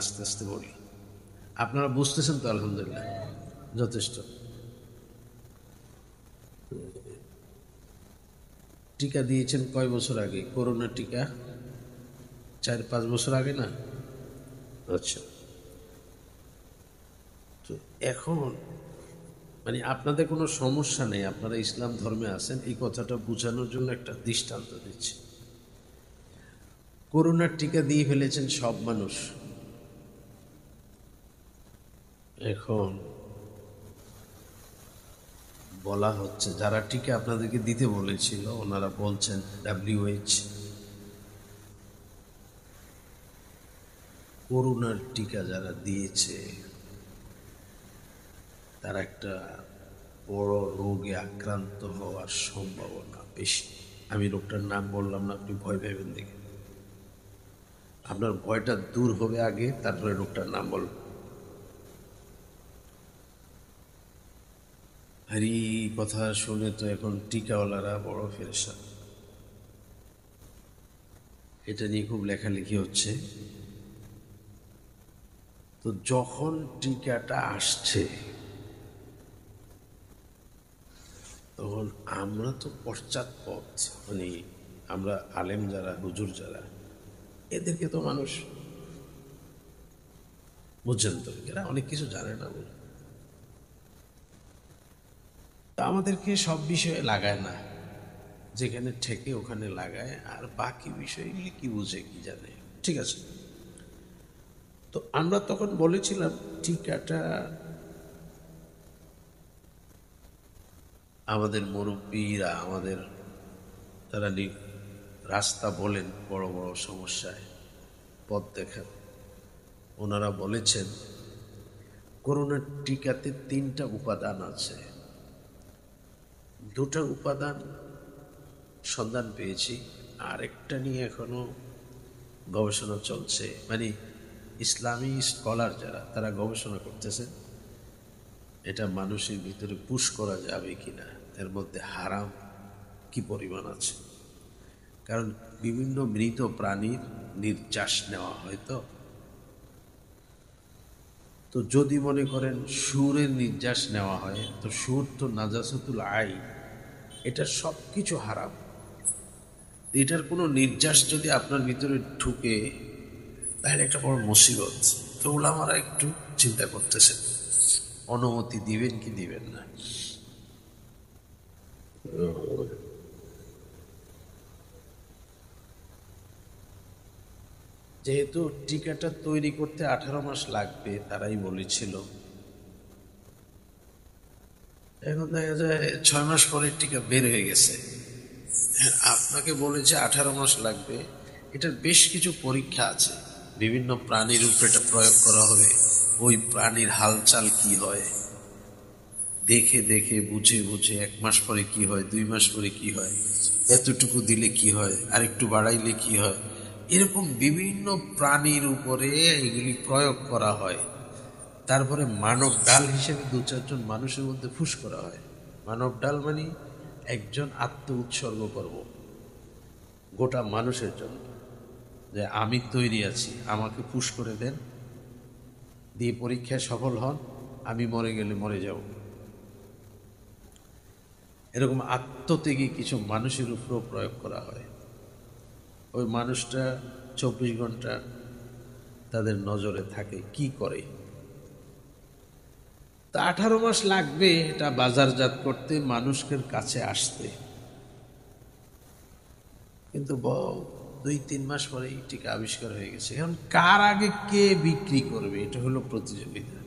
আস্তে আস্তে বলি, আপনারা বুঝতেছেন তো? আলহামদুলিল্লাহ, যথেষ্ট। টিকা দিয়েছেন কয় বছর আগে? করোনা টিকা 4-5 বছর আগে না? আচ্ছা। তো এখন মানে আপনাদের কোনো সমস্যা নেই, আপনারা ইসলাম ধর্মে আছেন, এই কথাটা বোঝানোর জন্য একটা দৃষ্টান্ত দিচ্ছি। করোনার টিকা দিয়ে ফেলেছেন সব মানুষ। এখন বলা হচ্ছে যারা টিকা আপনাদেরকে দিতে বলেছিল ওনারা বলছেন, WHO করোনার টিকা যারা দিয়েছে তারা একটা বড় রোগে আক্রান্ত হওয়ার সম্ভাবনা বেশি। আমি লোকটার নাম বললাম না, আপনি ভয় পাবেন দেখে। আপনার ভয়টা দূর হবে আগে, তারপরে লোকটার নাম বলবেন। আর এই কথা শুনে তো এখন টিকাওয়ালারা বড় ফেরেশান। এটা নিয়ে খুব লেখালেখি হচ্ছে। তো যখন টিকাটা আসছে তখন আমরা তো পশ্চাৎপদ, মানে আমরা আলেম যারা, হুজুর যারা, এদেরকে তো মানুষ বুঝছেন তো, এরা অনেক কিছু জানে না বলে তা আমাদেরকে সব বিষয়ে লাগায় না, যেখানে ঠেকে ওখানে লাগায়, আর বাকি বিষয়গুলি কি বুঝে কি জানে। ঠিক আছে, তো আমরা তখন বলেছিলাম টিকাটা আমাদের মুরব্বীরা আমাদের, তারা রাস্তা বলেন বড় বড় সমস্যায় পথ দেখান, ওনারা বলেছেন করোনার টিকাতে 3টা উপাদান আছে। 2টা উপাদান সন্ধান পেয়েছি, আরেকটা নিয়ে এখনো গবেষণা চলছে, মানে ইসলামী স্কলার যারা তারা গবেষণা করতেছেন এটা মানুষের ভিতরে পুশ করা যাবে কিনা, এর মধ্যে হারাম কি পরিমাণ আছে। কারণ বিভিন্ন মৃত প্রাণীর নির্যাস নেওয়া হয়, তো যদি মনে করেন সুরের নির্যাস নেওয়া হয়, তো সুর তো নাজাসাতুল আইন, এটা সব কিছু হারাম। এটার কোনো নির্যাস যদি আপনার ভিতরে ঢুকে তাহলে একটা বড় মুসিবত। তো ওলামারা একটু চিন্তা করতেছেন অনুমতি দিবেন কি দিবেন না। যেহেতু টিকাটা তৈরি করতে 18 মাস লাগবে তারাই বলেছিল, এখন দেখা যায় 6 মাস পরে টিকা বের হয়ে গেছে। আপনাকে বলেছে 18 মাস লাগবে, এটার বেশ কিছু পরীক্ষা আছে, বিভিন্ন প্রাণীর উপরে এটা প্রয়োগ করা হবে, ওই প্রাণীর হালচাল কি হয় দেখে দেখে বুঝে বুঝে 1 মাস পরে কি হয়, 2 মাস পরে কি হয়, এতটুকু দিলে কি হয়, আর একটু বাড়াইলে কি হয়, এরকম বিভিন্ন প্রাণীর উপরে এগুলি প্রয়োগ করা হয়। তারপরে মানব ডাল হিসেবে 2-4 জন মানুষের মধ্যে ফুস করা হয়। মানব ডাল মানে একজন আত্ম উৎসর্গ করব গোটা মানুষের জন্য, যে আমি তৈরি আছি, আমাকে পুশ করে দেন, দিয়ে পরীক্ষায় সফল হন, আমি মরে গেলে মরে যাব। এরকম আত্মত্যাগী কিছু মানুষের উপরও প্রয়োগ করা হয়। ওই মানুষটা 24 ঘন্টা তাদের নজরে থাকে, কি করে। তা 18 মাস লাগবে এটা বাজারজাত করতে, মানুষের কাছে আসতে, কিন্তু 2-3 মাস পরে এই টিকা আবিষ্কার হয়ে গেছে। এখন কার আগে কে বিক্রি করবে, এটা হলো প্রতিযোগিতা।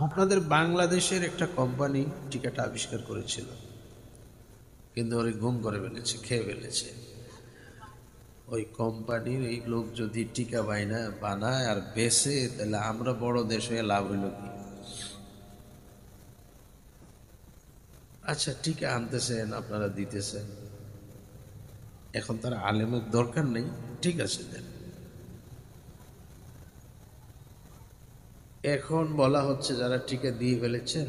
আপনাদের বাংলাদেশের একটা কোম্পানি টিকাটা আবিষ্কার করেছিল, কিন্তু ওরে গুম করে ফেলেছে, খেয়ে ফেলেছে। ওই কোম্পানির এই লোক যদি টিকা বানায় আর বেচে, তাহলে আমরা বড় দেশ হয়ে লাভ হইল কি? আচ্ছা, টিকা আনতেছেন, আপনারা দিতেছেন, এখন তার আলেমের দরকার নেই, ঠিক আছে দেন। এখন বলা হচ্ছে যারা টিকা দিয়ে ফেলেছেন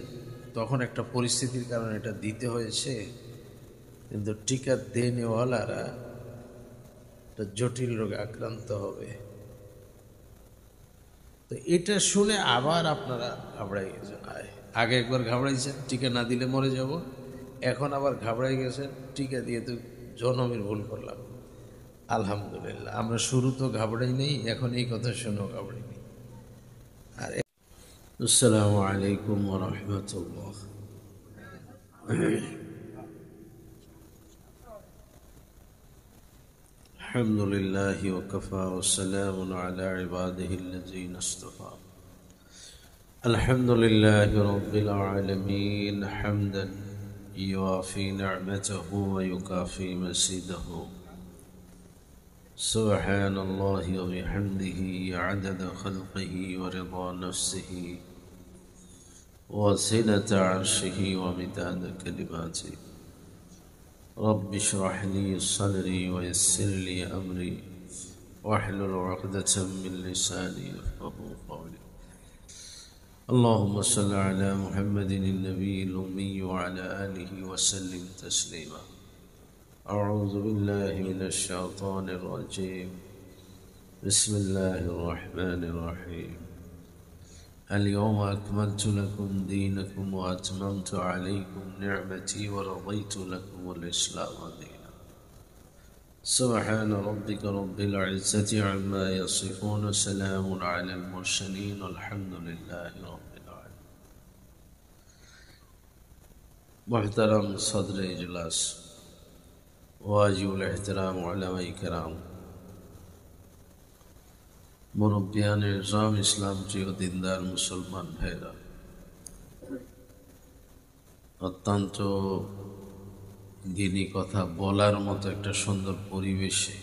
তখন একটা পরিস্থিতির কারণে এটা দিতে হয়েছে, কিন্তু টিকা দেনেওয়ালারা একটা জটিল রোগে আক্রান্ত হবে। তো এটা শুনে আবার আপনারা ঘাবড়াই গেছেন। আগে একবার ঘাবড়াইছেন টিকা না দিলে মরে যাব, এখন আবার ঘাবড়াই গেছেন টিকা দিয়ে তো জনমের ভুল করলাম। আলহামদুলিল্লাহ, আমরা শুরু তো ঘাবড়াই নেই, এখন এই কথা শুনেও ঘাবড়াই নেই। আর আসসালামু আলাইকুম ওয়া রাহমাতুল্লাহ। الحمد لله وكفى وسلام على عباده الذين اصطفى. الحمد لله رب العالمين حمدا يوافي نعمته ويكافي مزيده. سبحان الله وبحمده عدد خلقه ورضا نفسه وزنة عرشه ومداد كلماته. رب اشرح لي صدري ويسر لي أمري واحلل عقدة من لساني يفقهوا قولي. اللهم صل على محمد النبي الأمي وعلى آله وسلم تسليما. أعوذ بالله من الشيطان الرجيم. بسم الله الرحمن الرحيم. اليوم أكملت لكم دينكم وأتممت عليكم نعمتي ورضيت لكم الإسلام دينا. سبحان ربك رب العزة عما يصفون سلام على المرسلين والحمد لله رب العالمين. محترم صدر إجلاس واجب الاحترام علماء کرام মুরব্বিয়ান ইসলাম, ইসলাম প্রিয় দিনদার মুসলমান ভাইরা, অত্যন্ত দিনী কথা বলার মতো একটা সুন্দর পরিবেশে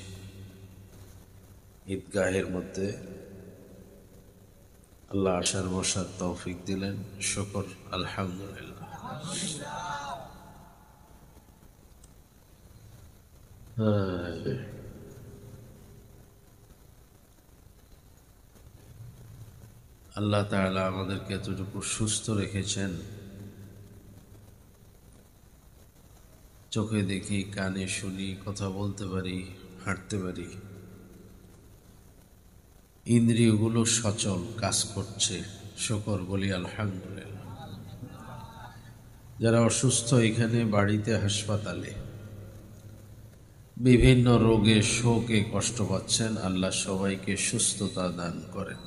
ঈদগাহের মধ্যে আল্লাহ আসার বসার তৌফিক দিলেন। শুকর আলহামদুলিল্লাহ। আল্লাহ তাআলা আমাদেরকে এতটুকু সুস্থ রেখেছেন, চোখে দেখি, কানে শুনি, কথা বলতে পারি, হাঁটতে পারি, ইন্দ্রিয়গুলো সচল কাজ করছে। শুকর বলি আলহামদুলিল্লাহ। যারা অসুস্থ এখানে, বাড়িতে, হাসপাতালে বিভিন্ন রোগে শোকে কষ্ট পাচ্ছেন, আল্লাহ সবাইকে সুস্থতা দান করেন।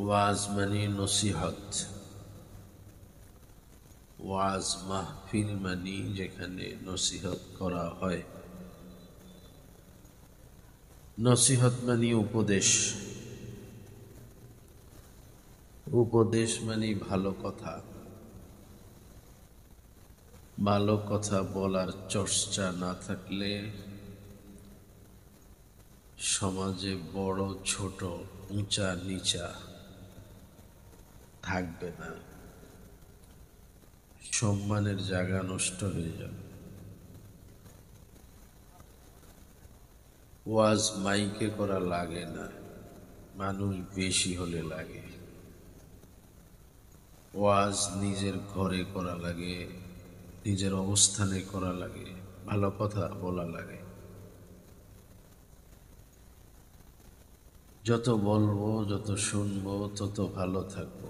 ওয়াজ মানে নসিহত, ওয়াজ মাহফিল মানে যেখানে নসিহত করা হয়। নসিহত মানে উপদেশ, উপদেশ মানে ভালো কথা। ভালো কথা বলার চর্চা না থাকলে সমাজে বড় ছোট, উঁচা নিচা থাকবে না, সম্মানের জায়গা নষ্ট হয়ে যাবে। ওয়াজ মাইকে করা লাগে না, মানুষ বেশি হলে লাগে। ওয়াজ নিজের ঘরে করা লাগে, নিজের অবস্থানে করা লাগে, ভালো কথা বলা লাগে। যত বলবো, যত শুনবো, তত ভালো থাকবো।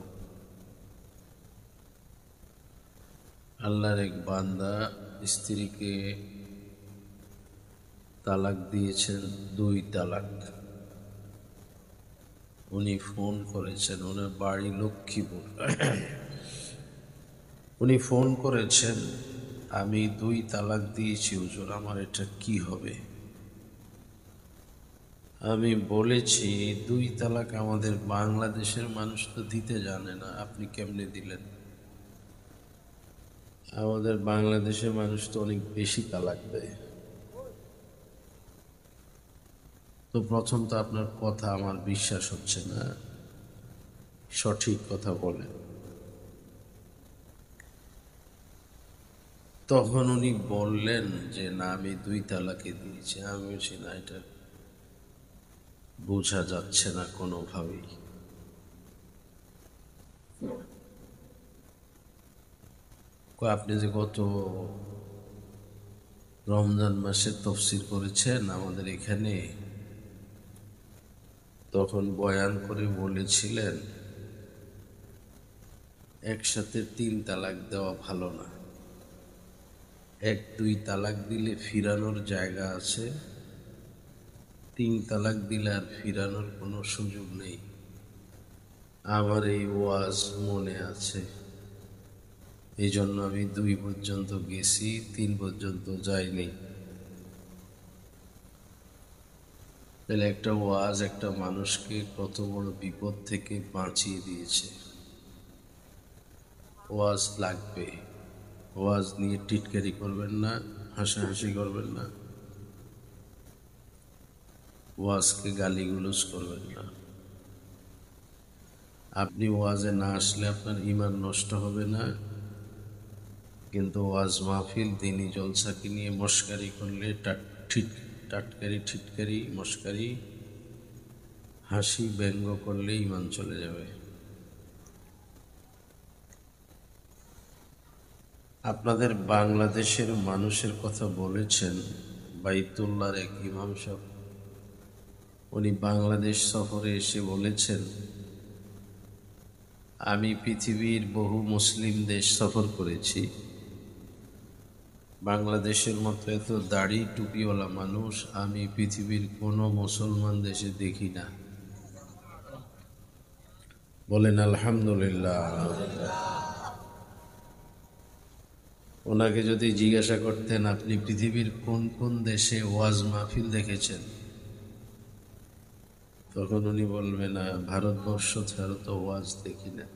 আল্লাহর এক বান্দা স্ত্রীকে তালাক দিয়েছেন, 2 তালাক। উনি ফোন করেছেন, ওনার বাড়ি লক্ষ্মীপুর। উনি ফোন করেছেন, আমি 2 তালাক দিয়েছি হুজুর, আমার এটা কি হবে? আমি বলেছি 2 তালাক আমাদের বাংলাদেশের মানুষ তো দিতে জানে না, আপনি কেমনে দিলেন? আমাদের বাংলাদেশের মানুষ তো অনেক বেশি তালাক দেয়। তো প্রথম তো আপনার কথা আমার বিশ্বাস হচ্ছে না, সঠিক কথা বলেন। তখন উনি বললেন যে না, আমি 2 তালাকে দিয়েছি। আমি বলছি না, এটা বোঝা যাচ্ছে না কোনোভাবেই। আপনি যে কত রমজান মাসে তফসির করেছেন আমাদের এখানে, তখন বয়ান করে বলেছিলেন একসাথে 3 তালাক দেওয়া ভালো না। 1-2 তালাক দিলে ফিরানোর জায়গা আছে, 3 তালাক দিলে আর ফিরানোর কোনো সুযোগ নেই। আমার এই ওয়াজ মনে আছে, এই জন্য আমি 2 পর্যন্ত গেছি, 3 পর্যন্ত যাইনি। তাহলে একটা ওয়াজ একটা মানুষকে কত বড় বিপদ থেকে বাঁচিয়ে দিয়েছে। ওয়াজ লাগবে, ওয়াজ নিয়ে টিটকারি করবেন না, হাসাহাসি করবেন না, ওয়াজকে গালিগুলোজ করবেন না। আপনি ওয়াজে না আসলে আপনার ঈমান নষ্ট হবে না, কিন্তু ওয়াজ মাহফিল দিনী জলসাকে নিয়ে মস্কারি করলে টাটকারি ঠিটকারি মস্কারি হাসি ব্যঙ্গ করলে ঈমান চলে যাবে। আপনাদের বাংলাদেশের মানুষের কথা বলেছেন বাইতুল্লাহর এক ইমাম সাহেব, উনি বাংলাদেশ সফরে এসে বলেছেন আমি পৃথিবীর বহু মুসলিম দেশ সফর করেছি, বাংলাদেশের মতো এত দাড়ি টুপিওয়ালা মানুষ আমি পৃথিবীর কোনো মুসলমান দেশে দেখি না। বলেন আলহামদুলিল্লাহ। ওনাকে যদি জিজ্ঞাসা করতেন আপনি পৃথিবীর কোন কোন দেশে ওয়াজ মাহফিল দেখেছেন, তখন উনি বলবেন না ভারতবর্ষ ছাড়া তো ওয়াজ দেখি না।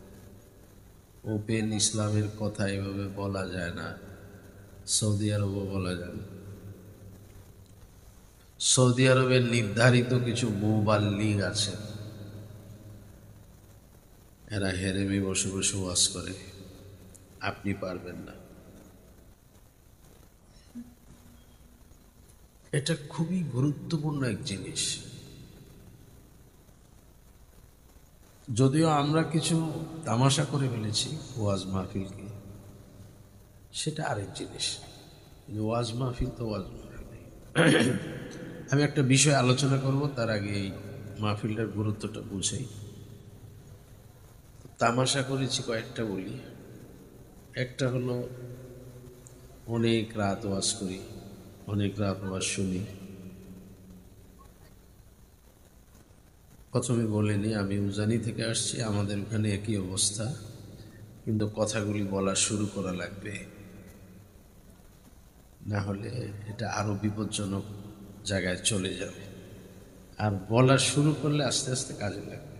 ওপেন ইসলামের কথা এভাবে বলা যায় না, সৌদি আরবও বলা যায় না। সৌদি আরবের নির্ধারিত কিছু মুবাল্লিগ আছে, এরা হেরেমে বসে বসে ওয়াজ করে, আপনি পারবেন না। এটা খুবই গুরুত্বপূর্ণ এক জিনিস। যদিও আমরা কিছু তামাশা করে ফেলেছি ওয়াজ মাহফিলকে, সেটা আরেক জিনিস। ওয়াজ মাহফিল তো ওয়াজ মাহফিল। আমি একটা বিষয় আলোচনা করব, তার আগে এই মাহফিলটার গুরুত্বটা বুঝাই। তামাশা করেছি কয়েকটা বলি। একটা হলো অনেক রাত ওয়াজ করি, অনেক রাত ওয়াজ শুনি। প্রথমে বলিনি আমি উজানি থেকে আসছি, আমাদের ওখানে একই অবস্থা, কিন্তু কথাগুলি বলা শুরু করা লাগবে, না হলে এটা আরো বিপজ্জনক জায়গায় চলে যাবে। আর বলা শুরু করলে আস্তে আস্তে কাজে লাগবে।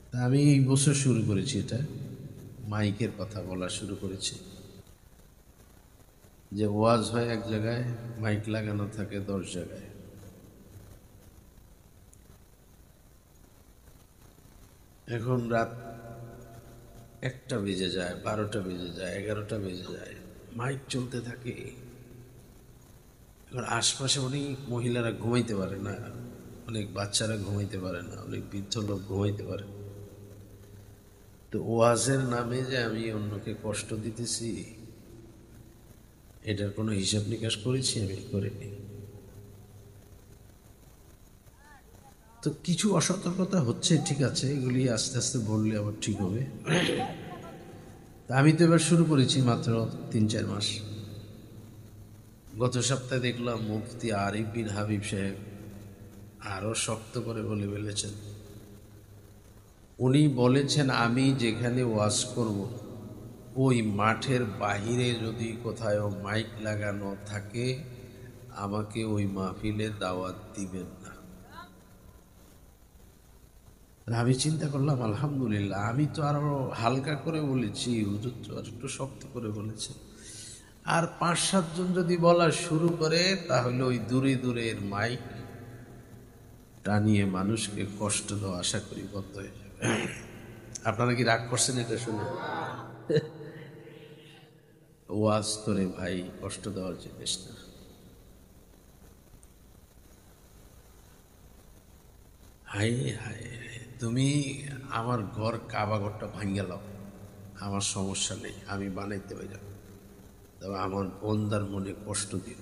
তা আমি এই বছর শুরু করেছি, এটা মাইকের কথা বলা শুরু করেছি। যে ওয়াজ হয় এক জায়গায়, মাইক লাগানো থাকে 10 জায়গায়। এখন রাত 1টা বেজে যায়, 12টা বেজে যায়, 11টা বেজে যায়, মাইক চলতে থাকে। এখন আশপাশে অনেক মহিলারা ঘুমাইতে পারে না, অনেক বাচ্চারা ঘুমাইতে পারে না, অনেক বৃদ্ধ লোক ঘুমাইতে পারে। তো ওয়াজের নামে যে আমি অন্যকে কষ্ট দিতেছি, এটার কোনো হিসাব নিকাশ করেছি আমি? করিনি। তো কিছু অসতর্কতা হচ্ছে, ঠিক আছে, এগুলি আস্তে আস্তে বললে আবার ঠিক হবে। তা আমি তো এবার শুরু করেছি মাত্র 3-4 মাস। গত সপ্তাহে দেখলাম মুফতি আরিফ বিন হাবিব সাহেব আরো শক্ত করে বলে ফেলেছেন। উনি বলেছেন আমি যেখানে ওয়াজ করব ওই মাঠের বাহিরে যদি কোথাও মাইক লাগানো থাকে আমাকে ওই মাহফিলে দাওয়াত দিবেন না। আমি চিন্তা করলাম আলহামদুলিল্লাহ, আমি তো আরো হালকা করে বলেছি, হুজুর তো আর একটু শক্ত করে বলেছে। আর 5-7 জন যদি বলা শুরু করে তাহলে ওই দূরে দূরের মাইক টানিয়ে মানুষকে কষ্ট দেওয়া আশা করি বন্ধ হয়ে যাবে। আপনারা কি রাগ করছেন এটা শুনে? ওয়াজ করে ভাই কষ্ট দেওয়ার জিনিস না। হাই হাই, তুমি আমার ঘর কাবা ঘরটা ভাঙ্গে লাও, আমার সমস্যা নেই, আমি বানাইতে পারি। তবে আমার বন্দার মনে কষ্ট দিন,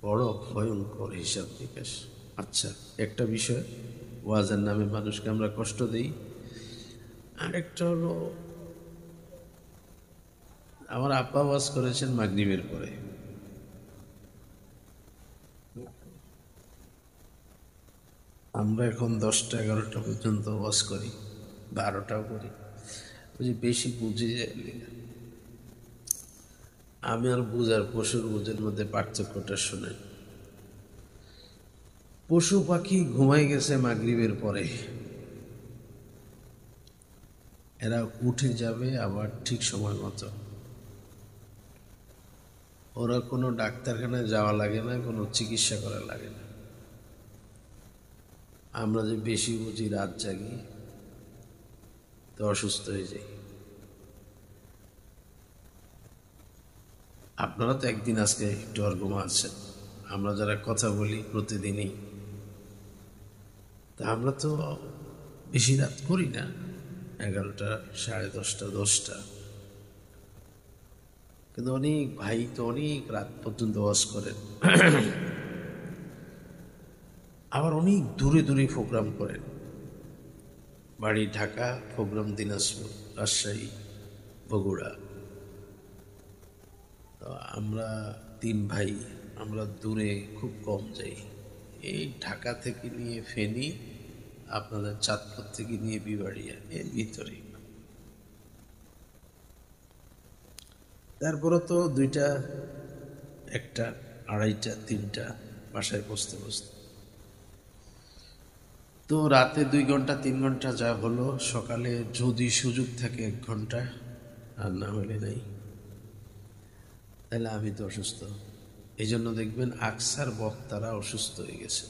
বড় ভয়ঙ্কর হিসাব নিকাশ। আচ্ছা, একটা বিষয়, ওয়াজের নামে মানুষকে আমরা কষ্ট দিই। আরেকটা হলো, আমার আব্বা ওয়াজ করেছেন মাগরিবের পরে। আমরা এখন 10টা 11টা পর্যন্ত ওয়াজ করি, 12টাও করি, ওই যে বেশি বুঝে যায়। আমি আর বুঝার পশুর বুঝের মধ্যে পার্থক্যটা শুনে। পশু পাখি ঘুমাই গেছে মাগরিবের পরে, এরা উঠে যাবে আবার ঠিক সময় মতো। ওরা কোনো ডাক্তারখানায় যাওয়া লাগে না, কোনো চিকিৎসা করা লাগে না। আমরা যে বেশি বুঝি, রাত জাগি, তো অসুস্থ হয়ে যাই। আপনারা তো একদিন আজকে একটু আর ঘুমাচ্ছেন, আমরা যারা কথা বলি প্রতিদিনই, তা আমরা তো বেশি রাত করি না, 11টা 10:30 10টা। কিন্তু অনেক ভাই তো অনেক রাত পর্যন্ত ওয়াজ করেন, আবার অনেক দূরে দূরে প্রোগ্রাম করেন। বাড়ি ঢাকা, প্রোগ্রাম দিনাজপুর, রাজশাহী, বগুড়া। তো আমরা 3 ভাই, আমরা দূরে খুব কম যাই। এই ঢাকা থেকে নিয়ে ফেনী, আপনাদের চাঁদপুর থেকে নিয়ে বিবাড়িয়া, এর ভিতরে। তারপরে তো 2টা 1টা 2:30 3টা বাসায় বসতে বসতে। তো রাতে 2 ঘন্টা 3 ঘন্টা যা হলো, সকালে যদি সুযোগ থাকে 1 ঘন্টা, আর না হলে নাই। তাহলে আমি তো অসুস্থ। এই জন্য দেখবেন আকসার বক্তারা অসুস্থ হয়ে গেছে,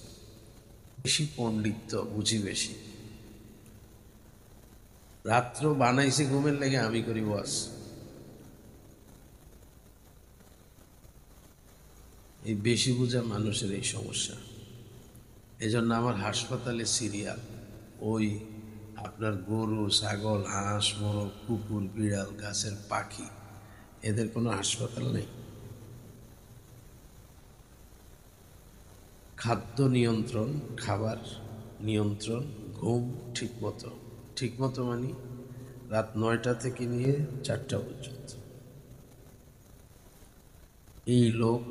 বেশি পণ্ডিত, বুঝি বেশি। রাত্র বানাইছে ঘুমের লেগে, আমি করি ওয়াজ। এই বেশি বুঝা মানুষের এই সমস্যা। এই জন্য আমার হাসপাতালে সিরিয়াল, ওই আপনার গরু, ছাগল, হাঁস, মোরগ, কুকুর, বিড়াল, গাছের পাখি, এদের কোনো হাসপাতাল নেই। খাদ্য নিয়ন্ত্রণ, খাবার নিয়ন্ত্রণ, ঘুম ঠিক মতো মানে রাত 9টা থেকে নিয়ে 4টা পর্যন্ত। এই লোক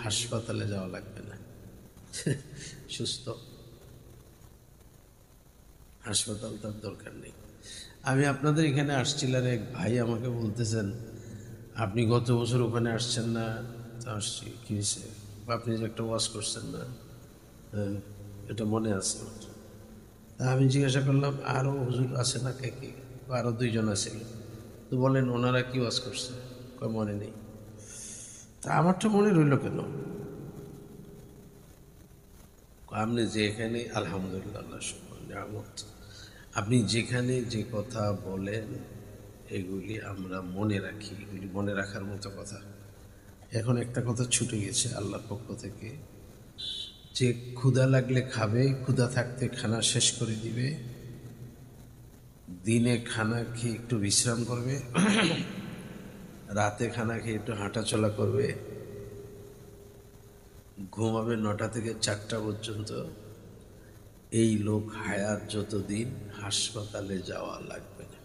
হাসপাতালে যাওয়া লাগবে না, সুস্থ, হাসপাতাল তার দরকার নেই। আমি আপনাদের এখানে আসছিলাম, এক ভাই আমাকে বলতেছেন, আপনি গত বছর ওখানে আসছেন না? তা আসছি, কি হয়েছে? আপনি যে একটা ওয়াজ করছেন না, হ্যাঁ, এটা মনে আছে আমার। তা আমি জিজ্ঞাসা করলাম, আরও হুজুর আছে না? কে কে? আরও 2 জন আছিল। তো বলেন ওনারা কি ওয়াজ করছে? মনে নেই। তা আমারটা মনে রইল কেন? আপনি যেখানে, আলহামদুলিল্লাহ, আল্লাহ শুকর নিয়ামত, আপনি যেখানে যে কথা বলেন এগুলি আমরা মনে রাখি, এগুলি মনে রাখার মতো কথা। এখন একটা কথা ছুটে গেছে আল্লাহর পক্ষ থেকে, যে ক্ষুধা লাগলে খাবে, ক্ষুধা থাকতে খানা শেষ করে দিবে, দিনে খানা খেয়ে একটু বিশ্রাম করবে, রাতে খানা খেয়ে একটু হাঁটাচলা করবে, ঘুমাবে 9টা থেকে 4টা পর্যন্ত। এই লোক হায়াত যতদিন, হাসপাতালে যাওয়া লাগবে না।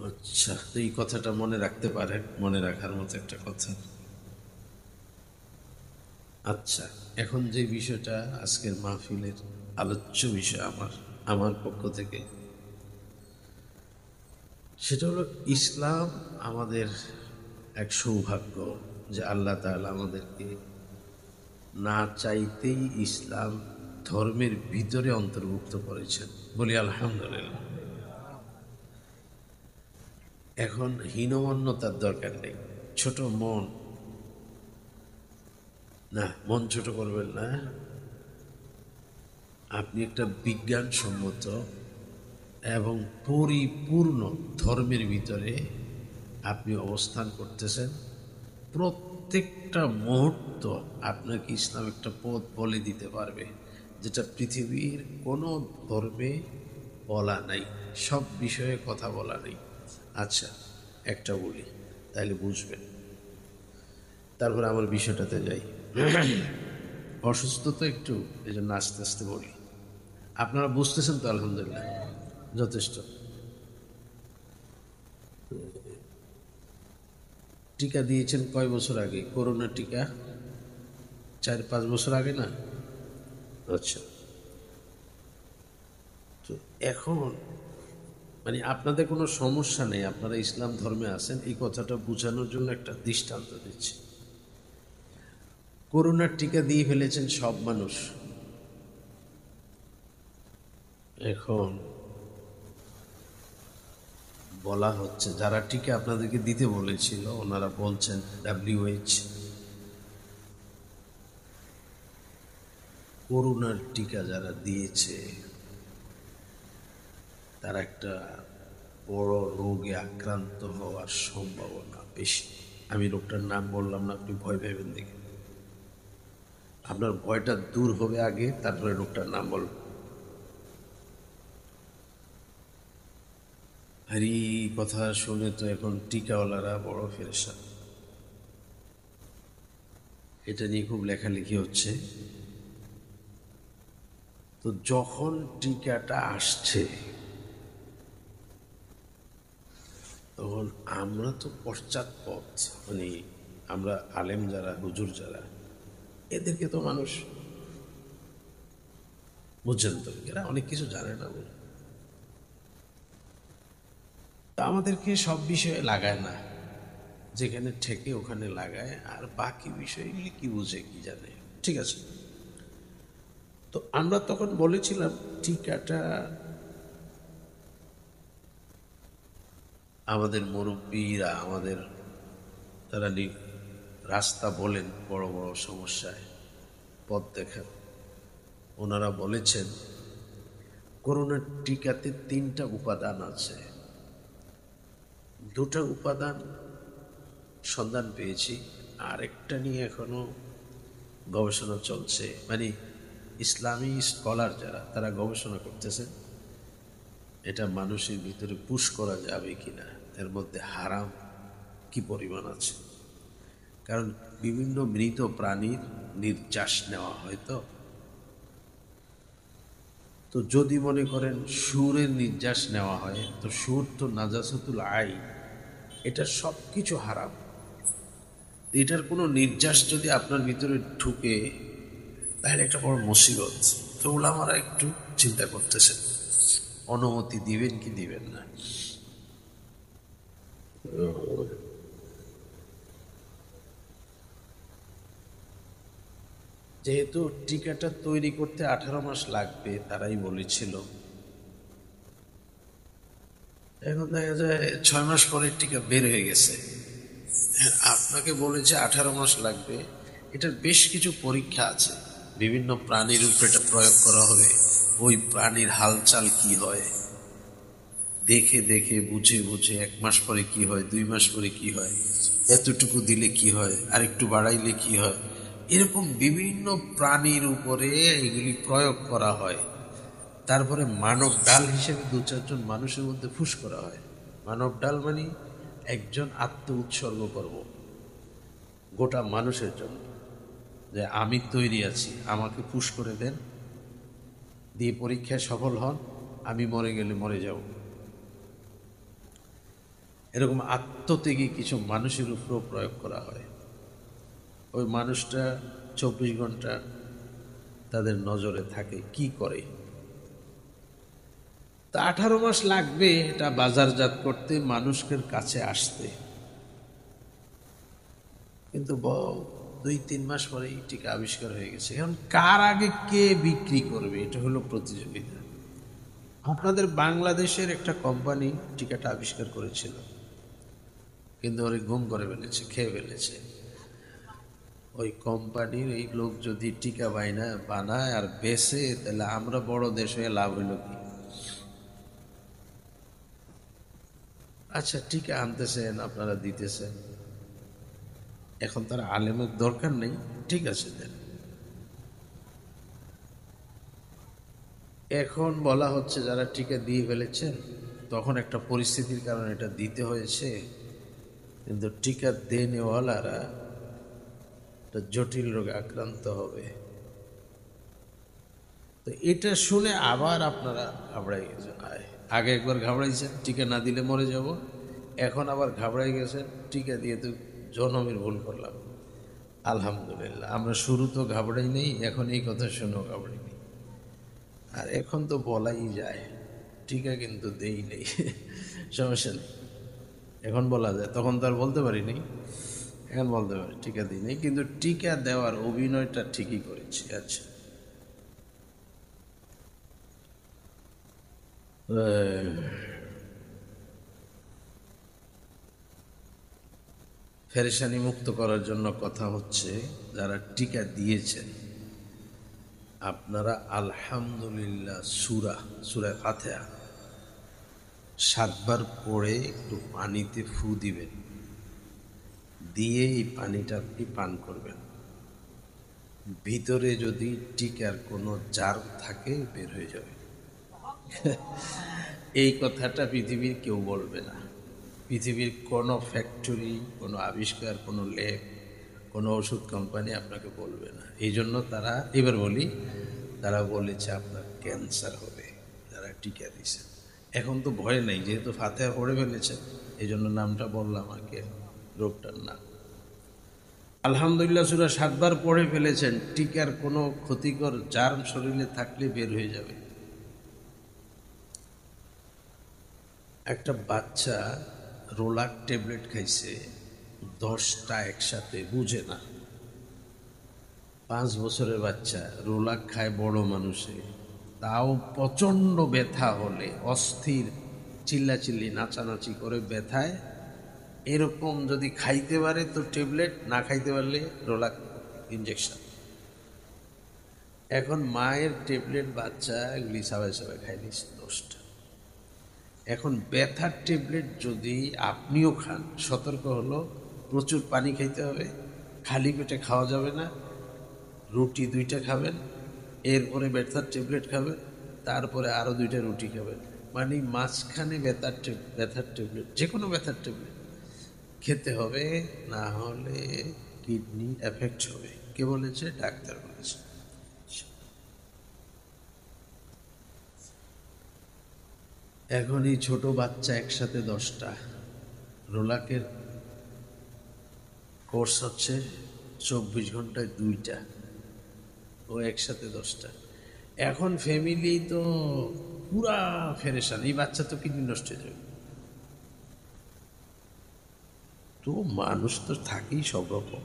আচ্ছা, এই কথাটা মনে রাখতে পারেন, মনে রাখার মতো একটা কথা। আচ্ছা, এখন যে বিষয়টা আজকের মাহফিলের আলোচ্য বিষয় আমার পক্ষ থেকে, সেটা হলো ইসলাম আমাদের এক সৌভাগ্য, যে আল্লাহ তাআলা আমাদেরকে না চাইতেই ইসলাম ধর্মের ভিতরে অন্তর্ভুক্ত করেছেন, বলি আলহামদুলিল্লাহ। এখন হীনমন্যতার দরকার নেই, ছোট মন না, মন ছোট করবেন না। আপনি একটা বিজ্ঞানসম্মত এবং পরিপূর্ণ ধর্মের ভিতরে আপনি অবস্থান করতেছেন। প্রত্যেকটা মুহূর্ত আপনাকে ইসলাম একটা পথ বলে দিতে পারবে, যেটা পৃথিবীর কোনো ধর্মে বলা নাই, সব বিষয়ে কথা বলা নেই। আচ্ছা, একটা বলি তাহলে বুঝবেন, তারপরে আমার বিষয়টাতে যাই। অসুস্থ তো একটু, এই জন্য আস্তে আস্তে বলি। আপনারা বুঝতেছেন তো? আলহামদুলিল্লাহ, যথেষ্ট। টিকা দিয়েছেন কয় বছর আগে? করোনা টিকা 4-5 বছর আগে না? আচ্ছা, তো এখন মানে আপনাদের কোনো সমস্যা নেই, আপনারা ইসলাম ধর্মে আছেন, এই কথাটা বোঝানোর জন্য একটা দৃষ্টান্ত দিচ্ছি। করোনার টিকা দিয়ে ফেলেছেন সব মানুষ। এখন বলা হচ্ছে যারা টিকা আপনাদেরকে দিতে বলেছিল ওনারা বলছেন, WHO করোনার টিকা যারা দিয়েছে তারা একটা বড় রোগে আক্রান্ত হওয়ার সম্ভাবনা বেশি। আমি লোকটার নাম বললাম না, আপনি ভয় পাবেন দেখে। আপনার ভয়টা দূর হবে আগে, তারপরে লোকটার নাম বলবেন। আর এই কথা শুনে তো এখন টিকাওয়ালারা বড় ফেরেশান। এটা নিয়ে খুব লেখালেখি হচ্ছে। তো যখন টিকাটা আসছে তখন আমরা তো পশ্চাৎপদ, মানে আমরা আলেম যারা, হুজুর যারা, এদেরকে তো মানুষ বুঝছেন তো, এরা অনেক কিছু জানে না বলে তা আমাদেরকে সব বিষয়ে লাগায় না, যেখানে ঠেকে ওখানে লাগায়, আর বাকি বিষয়গুলি কি বুঝে কি জানে। ঠিক আছে, তো আমরা তখন বলেছিলাম টিকাটা আমাদের মুরব্বীরা আমাদের, তারা রাস্তা বলেন, বড় বড় সমস্যায় পথ দেখান, ওনারা বলেছেন করোনার টিকাতে 3টা উপাদান আছে। 2টা উপাদান সন্ধান পেয়েছি, আরেকটা নিয়ে এখনো গবেষণা চলছে, মানে ইসলামী স্কলার যারা তারা গবেষণা করতেছেন এটা মানুষের ভিতরে পুশ করা যাবে কিনা, এর মধ্যে হারাম কি পরিমাণ আছে। কারণ বিভিন্ন মৃত প্রাণীর নির্যাস নেওয়া হয়, তো যদি মনে করেন সুরের নির্যাস নেওয়া হয়, তো সুর তো নাজাসাতুল আইন, এটা সব কিছু হারাম। এটার কোনো নির্যাস যদি আপনার ভিতরে ঢুকে তাহলে একটা বড় মুসিবত। তো ওলামারা একটু চিন্তা করতেছেন অনুমতি দিবেন কি দিবেন না। যেহেতু টিকাটা তৈরি করতে 18 মাস লাগবে তারাই বলেছিল, এখন দেখা যায় 6 মাস পরে টিকা বের হয়ে গেছে। আপনাকে বলেছে 18 মাস লাগবে, এটার বেশ কিছু পরীক্ষা আছে, বিভিন্ন প্রাণীর উপরে এটা প্রয়োগ করা হবে, ওই প্রাণীর হালচাল কি হয় দেখে দেখে বুঝে বুঝে 1 মাস পরে কি হয়, 2 মাস পরে কি হয়, এতটুকু দিলে কি হয়, আর একটু বাড়াইলে কি হয়, এরকম বিভিন্ন প্রাণীর উপরে এগুলি প্রয়োগ করা হয়। তারপরে মানব ডাল হিসেবে 2-4 জন মানুষের মধ্যে ফুস করা হয়। মানব ডাল মানে একজন আত্ম উৎসর্গ করব গোটা মানুষের জন্য, যে আমি তৈরি আছি, আমাকে পুশ করে দেন, দিয়ে পরীক্ষায় সফল হন, আমি মরে গেলে মরে যাব। এরকম আত্মত্যাগী কিছু মানুষের উপরও প্রয়োগ করা হয়। ওই মানুষটা 24 ঘন্টা তাদের নজরে থাকে, কি করে। তা 18 মাস লাগবে এটা বাজারজাত করতে, মানুষের কাছে আসতে, কিন্তু 2-3 মাস পরেই টিকা আবিষ্কার হয়ে গেছে। এখন কার আগে কে বিক্রি করবে, এটা হলো প্রতিযোগিতা। আপনাদের বাংলাদেশের একটা কোম্পানি টিকাটা আবিষ্কার করেছিল, কিন্তু ওরে গুম করে ফেলেছে, খেয়ে ফেলেছে। ওই কোম্পানির এই লোক যদি টিকা বানায় আর বেচে, তাহলে আমরা বড় দেশ হয়ে লাভ হইল কি? আচ্ছা, টিকা আনতেছেন, আপনারা দিতেছেন, এখন তার আলেমের দরকার নেই, ঠিক আছে দেন। এখন বলা হচ্ছে যারা টিকা দিয়ে ফেলেছেন তখন একটা পরিস্থিতির কারণে এটা দিতে হয়েছে, কিন্তু টিকা দেনেওয়ালারা একটা জটিল রোগে আক্রান্ত হবে। তো এটা শুনে আবার আপনারা ঘাবড়াই গেছেন। আগে একবার ঘাবড়াইছেন টিকা না দিলে মরে যাব, এখন আবার ঘাবড়াই গেছেন টিকা দিয়ে তো জনমের ভুল করলাম। আলহামদুলিল্লাহ, আমরা শুরু তো ঘাবড়াই নেই, এখন এই কথা শুনেও ঘাবড়াই নেই। আর এখন তো বলাই যায় টিকা কিন্তু দেই নেই, সমস্যা নেই, এখন বলা যায়, তখন তো আর বলতে পারিনি, এখন বলতে পারি টিকা দিই নেই, কিন্তু টিকা দেওয়ার অভিনয়টা ঠিকই করেছি। আচ্ছা, পেরেশানি মুক্ত করার জন্য কথা হচ্ছে, যারা টিকা দিয়েছেন আপনারা আলহামদুলিল্লাহ সূরা ফাতিহা 7 বার পড়ে একটু পানিতে ফু দিবেন, দিয়ে এই পানিটা আপনি পান করবেন। ভিতরে যদি টিকার কোনো জার্ম থাকে বের হয়ে যাবে। এই কথাটা পৃথিবীর কেউ বলবে না, পৃথিবীর কোনো ফ্যাক্টরি, কোনো আবিষ্কার, কোনো ল্যাব, কোনো ওষুধ কোম্পানি আপনাকে বলবে না। এই জন্য তারা, এবার বলি, তারা বলেছে আপনার ক্যান্সার হবে যারা টিকা দিয়েছে। এখন তো ভয় নেই, যেহেতু ফাতিহা পড়ে ফেলেছে, এই জন্য নামটা বললাম আর কি, রোগটার নাম। আলহামদুলিল্লাহ সূরা 7 বার পড়ে ফেলেছেন, টিকার কোনো ক্ষতিকর জার্ম শরীরে থাকলে বের হয়ে যাবে। একটা বাচ্চা রোলাক ট্যাবলেট খাইছে 10টা একসাথে, বুঝে না, 5 বছরের বাচ্চা রোলাক খায় বড় মানুষে, তাও প্রচণ্ড ব্যথা হলে অস্থির চিল্লাচিল্লি নাচানাচি করে ব্যথায়, এরকম যদি খাইতে পারে তো ট্যাবলেট, না খাইতে পারলে রোলাক ইঞ্জেকশন। এখন মায়ের ট্যাবলেট বাচ্চা এগুলি সবাই খাই নিচ্ছে 10টা। এখন ব্যথার ট্যাবলেট যদি আপনিও খান, সতর্ক হলো প্রচুর পানি খাইতে হবে, খালি পেটে খাওয়া যাবে না, রুটি 2টা খাবেন, এরপরে ব্যথার ট্যাবলেট খাবেন, তারপরে আরও 2টা রুটি খাবেন, মানে মাঝখানে ব্যথার ট্যাবলেট, যে কোনো ব্যথার ট্যাবলেট খেতে হবে, না হলে কিডনি এফেক্ট হবে। কে বলেছে? ডাক্তার বলেছে। এখন এই ছোট বাচ্চা একসাথে 10টা, রোলাকের কোর্স হচ্ছে 24 ঘন্টায় 2টা, ও একসাথে 10টা। এখন ফ্যামিলি তো পুরা ফেরেশান, এই বাচ্চা তো কিডনি নষ্ট হয়ে যাবে। তো মানুষ তো থাকেই সব রকম।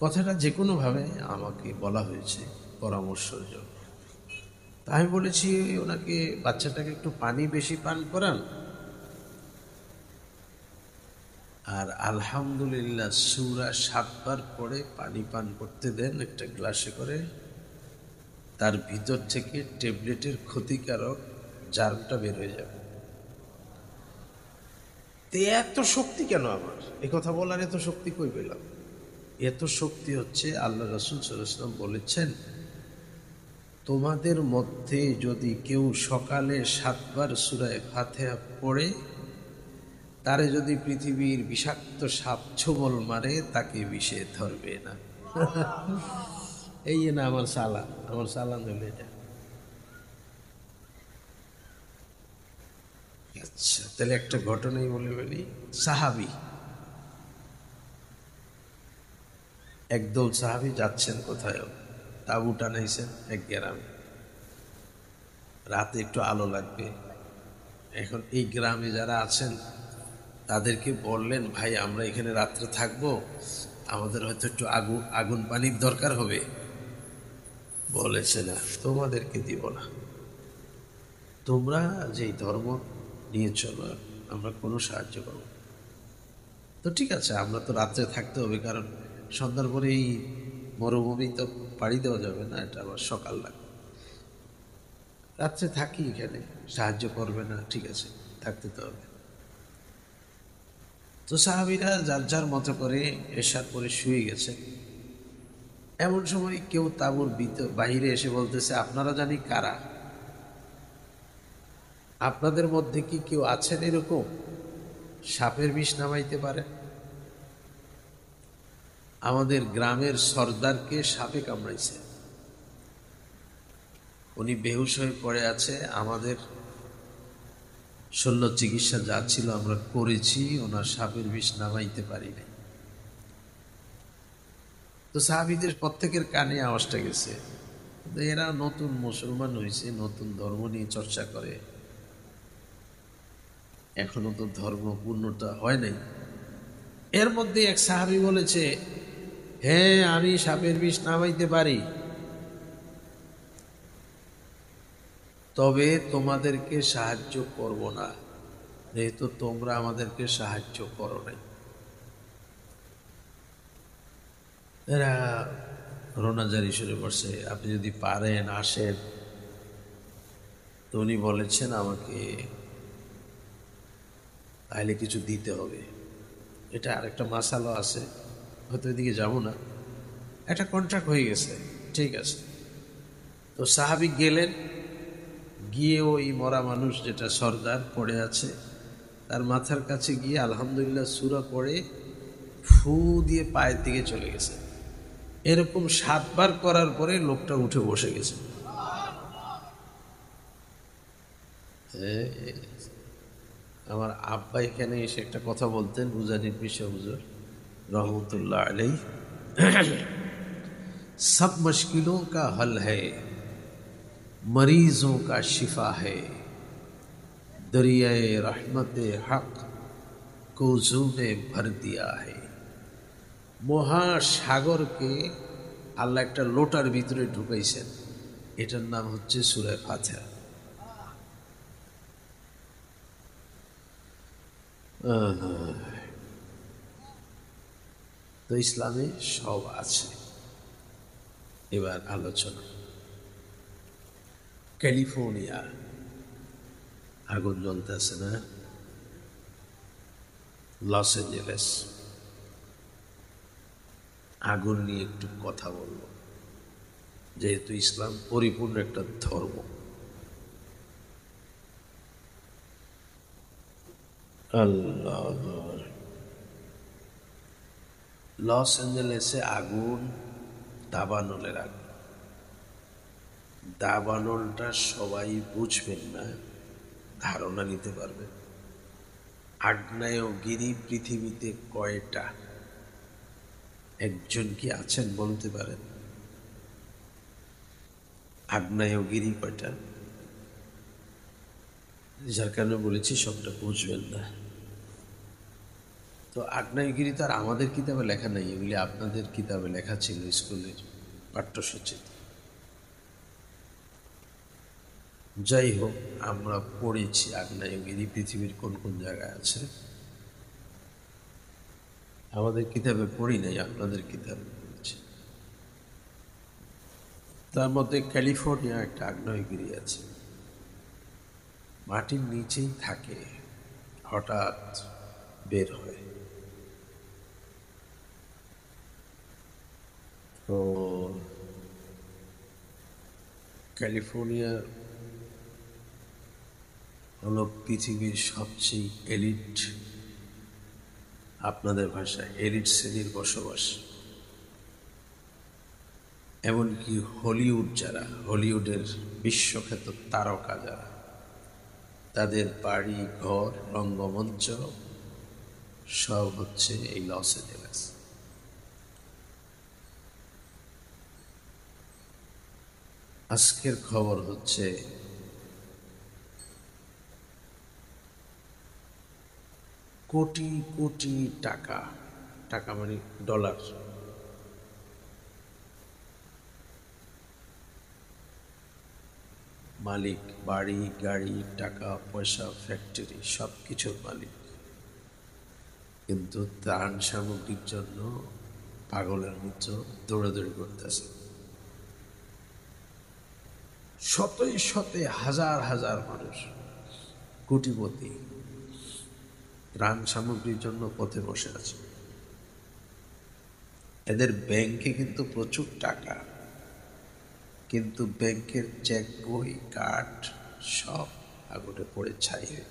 কথাটা যে কোনোভাবে আমাকে বলা হয়েছে পরামর্শের জন্য, তা আমি বলেছি ওনাকে, বাচ্চাটাকে একটু পানি বেশি পান করান, আর আলহামদুলিল্লাহ সূরা 7 বার পরে পানি পান করতে দেন একটা গ্লাসে করে, তার ভিতর থেকে ট্যাবলেটের ক্ষতিকারক জার্মটা বের হয়ে যাবে। তে এত শক্তি কেন আমার এ কথা বলার? এত শক্তি কই পেলাম? এত শক্তি হচ্ছে আল্লাহ রাসূল সাল্লাল্লাহু আলাইহি ওয়াসাল্লাম বলেছেন, তোমাদের মধ্যে যদি কেউ সকালে 7 বার সূরা ফাতিহা পড়ে, তারে যদি পৃথিবীর বিষাক্ত সাপ ছোবল মারে তাকে বিষে ধরবে না। এই না আমার সালান হলো এটা। আচ্ছা, তাহলে একটা ঘটনাই বলে বলি। সাহাবি, একদল সাহাবি যাচ্ছেন কোথায়, তাঁবু টানাইছেন এক গ্রামে, রাতে একটু আলো লাগবে। এখন এই গ্রামে যারা আছেন তাদেরকে বললেন, ভাই আমরা এখানে রাত্রে থাকবো, আমাদের হয়তো একটু আগুন পানির দরকার হবে। বলেছে না, তোমাদেরকে দিব না, তোমরা যেই ধর্ম নিয়ে চলো, আমরা কোনো সাহায্য করব। তো ঠিক আছে, আমরা তো রাত্রে থাকতে হবে, কারণ সন্ধ্যার পরে এই মরুভূমি তো পাড়ি দেওয়া যাবে না, এটা আবার সকাল লাগবে, রাত্রে থাকি এখানে, সাহায্য করবে না, ঠিক আছে, থাকতে তো হবে। তো সাহাবীরা যার যার মতো করে এশার পরে শুয়ে গেছে। এমন সময় কেউ তাঁবুর বাহিরে এসে বলতেছে, আপনারা জানি কারা? আপনাদের মধ্যে কি কেউ আছেন এরকম সাপের বিষ নামাইতে পারে? আমাদের গ্রামের সর্দারকে সাপে কামড়াইছে, উনি বেহুশ হয়ে পড়ে আছে। আমাদের শল্য চিকিৎসা যা ছিল আমরা করেছি, ওনার সাপের বিষ নামাইতে পারি নাই। তো সাহাবীদের প্রত্যেকের কানে আওয়াজটা গেছে। এরা নতুন মুসলমান হয়েছে, নতুন ধর্ম নিয়ে চর্চা করে, এখনো তো ধর্ম পূর্ণতা হয় নাই। এর মধ্যে এক সাহাবী বলেছে, হ্যাঁ আমি সাপের বিষ নামাইতে পারি, তবে তোমাদেরকে সাহায্য করব না, যেহেতু তোমরা আমাদেরকে সাহায্য করো নাই। এরা রোনাজারি শুরু করছে, আপনি যদি পারেন আসেন। তো উনি বলেছেন আমাকে তাইলে কিছু দিতে হবে। এটা আরেকটা মাসালা আছে, হয়তো এদিকে যাবো না, একটা কন্ট্রাক্ট হয়ে গেছে, ঠিক আছে। তো সাহাবী গেলেন, গিয়ে ওই মরা মানুষ যেটা সর্দার পড়ে আছে তার মাথার কাছে গিয়ে আলহামদুলিল্লাহ সূরা পড়ে ফু দিয়ে পায়ের দিকে চলে গেছে। এরকম 7 বার করার পরে লোকটা উঠে বসে গেছে। আমার আব্বা এখানে এসে একটা কথা বলতেন, উজানির পিসা হুজুর রহমতুল্লাহ আলাই, सब मुश्किलों का हल है, मरीजों का शिफा है, दरियाए रहमत हक कोजू में भर दिया है। মহাসাগরকে আল্লাহ একটা লোটার ভিতরে ঢুকাইছেন, এটার নাম হচ্ছে সূরা ফাতিহা। তো ইসলামে সব আছে। এবার আলোচনা, ক্যালিফোর্নিয়া আগুন জ্বলতেছে না, লস এঞ্জেলেস, আগুন নিয়ে একটু কথা বলবো, যেহেতু ইসলাম পরিপূর্ণ একটা ধর্ম। আল্লাহ, লস এঞ্জেলেসে আগুন, দাবানলের আগুন। দাবানলটা সবাই বুঝবেন না, ধারণা নিতে পারবেন। আগ্নেয়গিরি পৃথিবীতে কয়টা? একজন কি আছেন বলতে পারেন? আগ্নেয়গিরি কয়টা? যার কারণে বলেছি সবটা বুঝবেন না। তো আগ্নেয়গিরি তো আর আমাদের কিতাবে লেখা নাই, এগুলি আপনাদের কিতাবে লেখা ছিল স্কুলের পাঠ্যসূচিতে। যাই হোক, আমরা পড়েছি আগ্নেয়গিরি পৃথিবীর কোন কোন জায়গায় আছে। আমাদের কিতাবে পড়ি নাই, আপনাদের কিতাবে পড়েছি। তার মধ্যে ক্যালিফোর্নিয়া একটা আগ্নেয়গিরি আছে, মাটির নিচেই থাকে, হঠাৎ বের হয়। তো ক্যালিফোর্নিয়া হলো পৃথিবীর সবচেয়ে এলিট, আপনাদের ভাষায় এলিট শ্রেণীর বসবাস। এমনকি হলিউড, যারা হলিউডের বিশ্বখ্যাত তারকা যারা, তাদের বাড়ি ঘর রঙ্গমঞ্চ সব হচ্ছে এই লস এঞ্জেলেস। আজকের খবর হচ্ছে কোটি কোটি টাকা, টাকা মানে ডলার, মালিক, বাড়ি গাড়ি টাকা পয়সা ফ্যাক্টরি সব কিছুর মালিক, কিন্তু ত্রাণ সামগ্রীর জন্য পাগলের মতো দৌড়াদৌড়ি করতেছে। শতই শতে হাজার হাজার মানুষ কোটিপতি ত্রাণ সামগ্রীর জন্য পথে বসে আছে। এদের ব্যাংকে কিন্তু প্রচুর টাকা, কিন্তু ব্যাংকের চেক বই কার্ড সব আগুনে পড়ে ছাই হয়ে।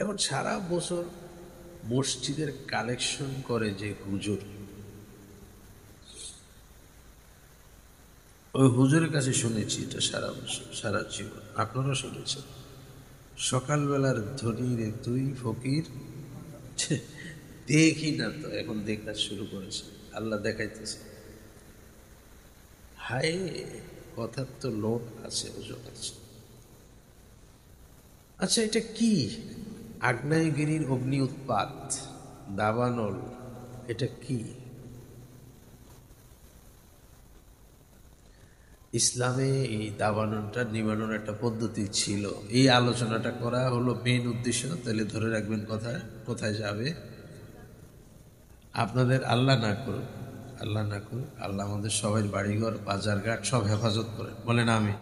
এখন সারা বছর মসজিদের কালেকশন করে যে হুজুর, ওই হুজুরের কাছে শুনেছি এটা সারা বছর সারা জীবন, আপনারা শুনেছেন, সকালবেলার ধনীর তুই ফকির দেখি না তো, এখন দেখা শুরু করেছে, আল্লাহ দেখাইতেছে। হায়, কথার তো লোট আছে, ওজন আছে। আচ্ছা, এটা কি? আগ্নেয়গিরির অগ্নি উৎপাত, দাবানল, এটা কি? ইসলামে এই দাবানলটা নিবানোর একটা পদ্ধতি ছিল। এই আলোচনাটা করা হলো মেইন উদ্দেশ্য। তাহলে ধরে রাখবেন কথা, কোথায় যাবে আপনাদের। আল্লাহ না করুক, আল্লাহ না করুক, আল্লাহ আমাদের সবাই বাড়িঘর বাজারঘাট সব হেফাজত করে, বলেন আমি।